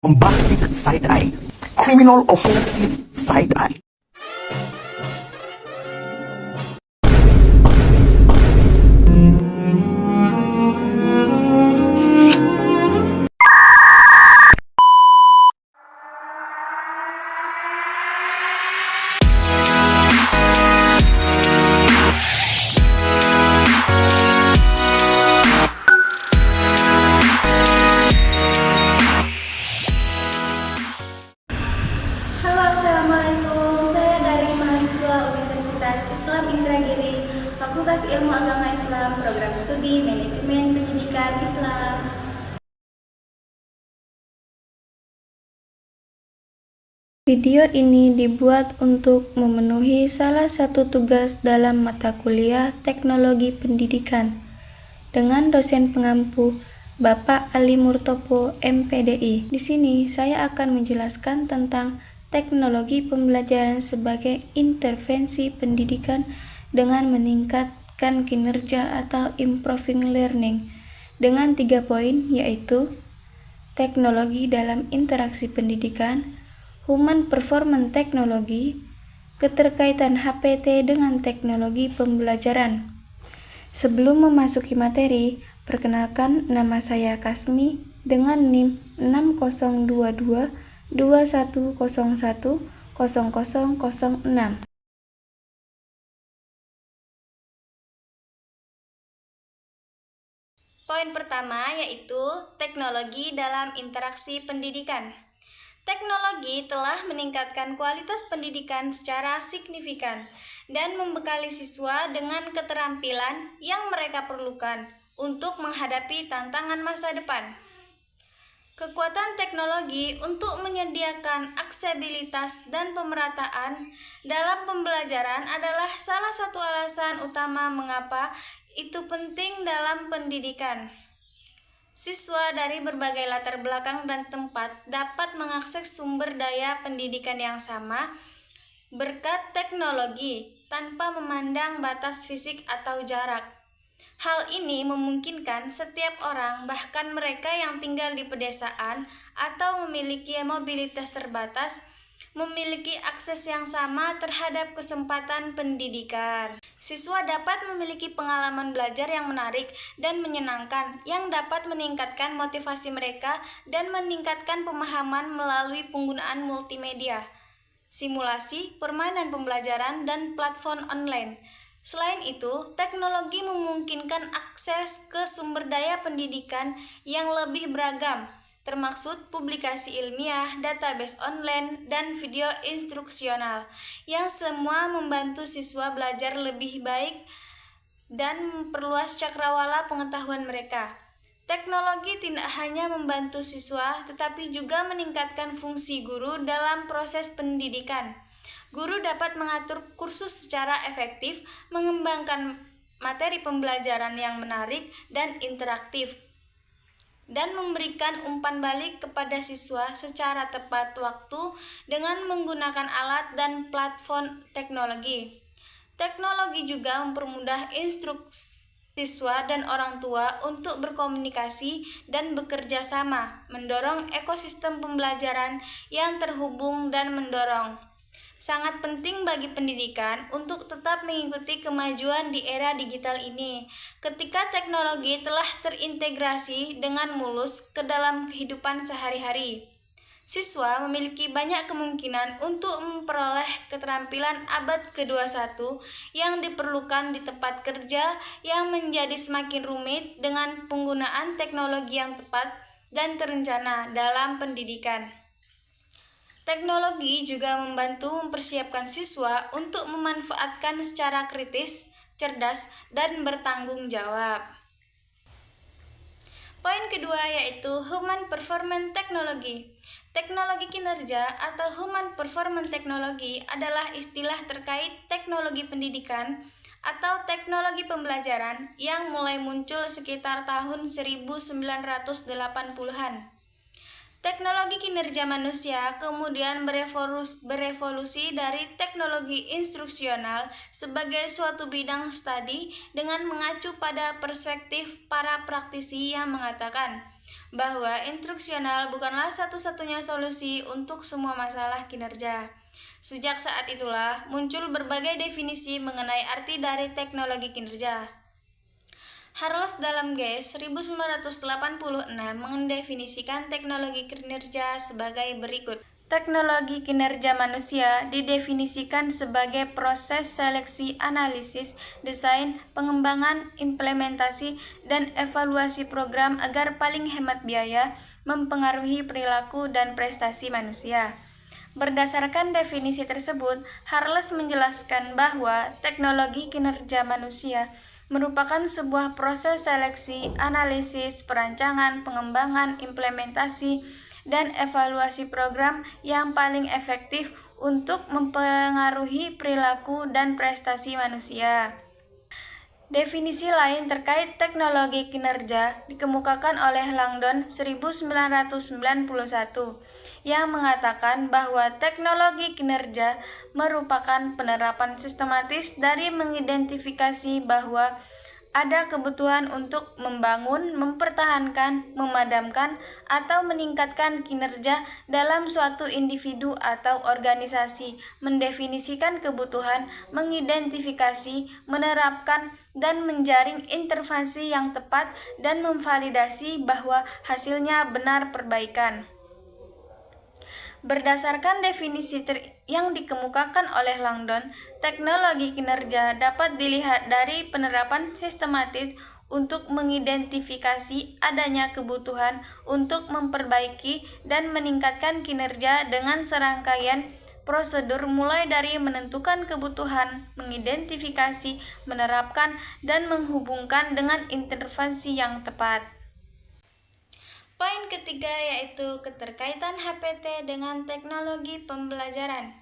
bombastic side-eye, criminal offensive side-eye. Halo, Assalamualaikum. Saya dari mahasiswa Universitas Islam Indragiri, Fakultas Ilmu Agama Islam, Program Studi Manajemen Pendidikan Islam. Video ini dibuat untuk memenuhi salah satu tugas dalam mata kuliah Teknologi Pendidikan dengan dosen pengampu Bapak Ali Murtopo, MPDI. Di sini saya akan menjelaskan tentang teknologi pembelajaran sebagai intervensi pendidikan dengan meningkatkan kinerja atau improving learning dengan 3 poin, yaitu teknologi dalam interaksi pendidikan, human performance technology, keterkaitan HPT dengan teknologi pembelajaran. Sebelum memasuki materi, perkenalkan nama saya Kasmi dengan NIM 602221010006. Poin pertama yaitu teknologi dalam interaksi pendidikan. Teknologi telah meningkatkan kualitas pendidikan secara signifikan dan membekali siswa dengan keterampilan yang mereka perlukan untuk menghadapi tantangan masa depan. Kekuatan teknologi untuk menyediakan aksesibilitas dan pemerataan dalam pembelajaran adalah salah satu alasan utama mengapa itu penting dalam pendidikan. Siswa dari berbagai latar belakang dan tempat dapat mengakses sumber daya pendidikan yang sama berkat teknologi tanpa memandang batas fisik atau jarak. Hal ini memungkinkan setiap orang, bahkan mereka yang tinggal di pedesaan atau memiliki mobilitas terbatas, memiliki akses yang sama terhadap kesempatan pendidikan. Siswa dapat memiliki pengalaman belajar yang menarik dan menyenangkan yang dapat meningkatkan motivasi mereka dan meningkatkan pemahaman melalui penggunaan multimedia, simulasi, permainan pembelajaran, dan platform online. Selain itu, teknologi memungkinkan akses ke sumber daya pendidikan yang lebih beragam, termaksud publikasi ilmiah, database online, dan video instruksional, yang semua membantu siswa belajar lebih baik dan memperluas cakrawala pengetahuan mereka. Teknologi tidak hanya membantu siswa, tetapi juga meningkatkan fungsi guru dalam proses pendidikan. Guru dapat mengatur kursus secara efektif, mengembangkan materi pembelajaran yang menarik dan interaktif, dan memberikan umpan balik kepada siswa secara tepat waktu dengan menggunakan alat dan platform teknologi. Teknologi juga mempermudah instruksi siswa dan orang tua untuk berkomunikasi dan bekerja sama, mendorong ekosistem pembelajaran yang terhubung dan mendorong. Sangat penting bagi pendidikan untuk tetap mengikuti kemajuan di era digital ini. Ketika teknologi telah terintegrasi dengan mulus ke dalam kehidupan sehari-hari, siswa memiliki banyak kemungkinan untuk memperoleh keterampilan abad ke-21 yang diperlukan di tempat kerja yang menjadi semakin rumit dengan penggunaan teknologi yang tepat dan terencana dalam pendidikan. Teknologi juga membantu mempersiapkan siswa untuk memanfaatkan secara kritis, cerdas, dan bertanggung jawab. Poin kedua yaitu Human Performance Technology. Teknologi kinerja atau Human Performance Technology adalah istilah terkait teknologi pendidikan atau teknologi pembelajaran yang mulai muncul sekitar tahun 1980-an. Teknologi kinerja manusia kemudian berevolusi dari teknologi instruksional sebagai suatu bidang studi dengan mengacu pada perspektif para praktisi yang mengatakan bahwa instruksional bukanlah satu-satunya solusi untuk semua masalah kinerja. Sejak saat itulah muncul berbagai definisi mengenai arti dari teknologi kinerja. Harles dalam GES 1986 mendefinisikan teknologi kinerja sebagai berikut. Teknologi kinerja manusia didefinisikan sebagai proses seleksi, analisis, desain, pengembangan, implementasi, dan evaluasi program agar paling hemat biaya, mempengaruhi perilaku dan prestasi manusia. Berdasarkan definisi tersebut, Harles menjelaskan bahwa teknologi kinerja manusia merupakan sebuah proses seleksi, analisis, perancangan, pengembangan, implementasi, dan evaluasi program yang paling efektif untuk mempengaruhi perilaku dan prestasi manusia. Definisi lain terkait teknologi kinerja dikemukakan oleh Langdon 1991 yang mengatakan bahwa teknologi kinerja merupakan penerapan sistematis dari mengidentifikasi bahwa ada kebutuhan untuk membangun, mempertahankan, memadamkan, atau meningkatkan kinerja dalam suatu individu atau organisasi, mendefinisikan kebutuhan, mengidentifikasi, menerapkan, dan menjaring intervensi yang tepat dan memvalidasi bahwa hasilnya benar perbaikan. Berdasarkan definisi yang dikemukakan oleh Langdon, teknologi kinerja dapat dilihat dari penerapan sistematis untuk mengidentifikasi adanya kebutuhan untuk memperbaiki dan meningkatkan kinerja dengan serangkaian prosedur mulai dari menentukan kebutuhan, mengidentifikasi, menerapkan, dan menghubungkan dengan intervensi yang tepat. Poin ketiga yaitu keterkaitan HPT dengan teknologi pembelajaran.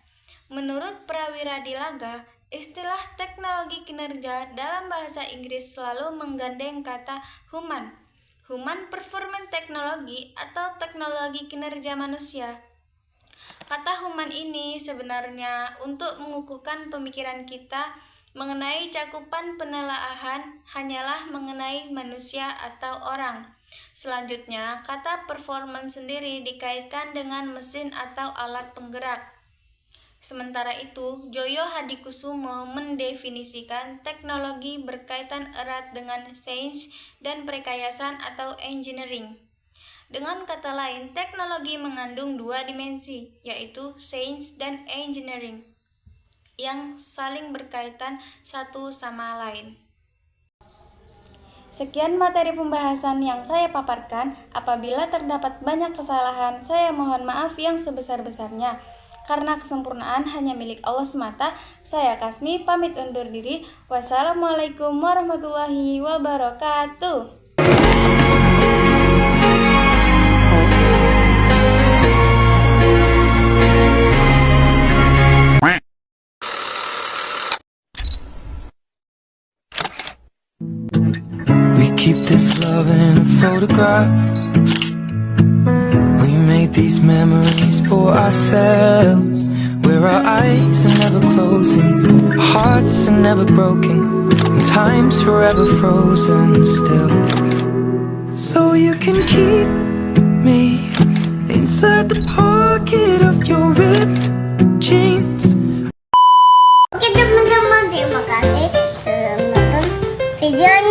Menurut Prawira Dilaga, istilah teknologi kinerja dalam bahasa Inggris selalu menggandeng kata human performance technology atau teknologi kinerja manusia. Kata human ini sebenarnya untuk mengukuhkan pemikiran kita mengenai cakupan penelaahan hanyalah mengenai manusia atau orang. Selanjutnya, kata performance sendiri dikaitkan dengan mesin atau alat penggerak. Sementara itu, Joyo Hadikusumo mendefinisikan teknologi berkaitan erat dengan sains dan perekayasan atau engineering. Dengan kata lain, teknologi mengandung dua dimensi, yaitu sains dan engineering, yang saling berkaitan satu sama lain. Sekian materi pembahasan yang saya paparkan. Apabila terdapat banyak kesalahan, saya mohon maaf yang sebesar-besarnya. Karena kesempurnaan hanya milik Allah semata, saya Kasmi pamit undur diri. Wassalamualaikum warahmatullahi wabarakatuh. Keep this love in a photograph. We made these memories for ourselves, where our eyes are never closing, hearts are never broken, and time's forever frozen still. So you can keep me inside the pocket of your ripped jeans. Oke teman-teman, terima kasih sudah menonton videonya.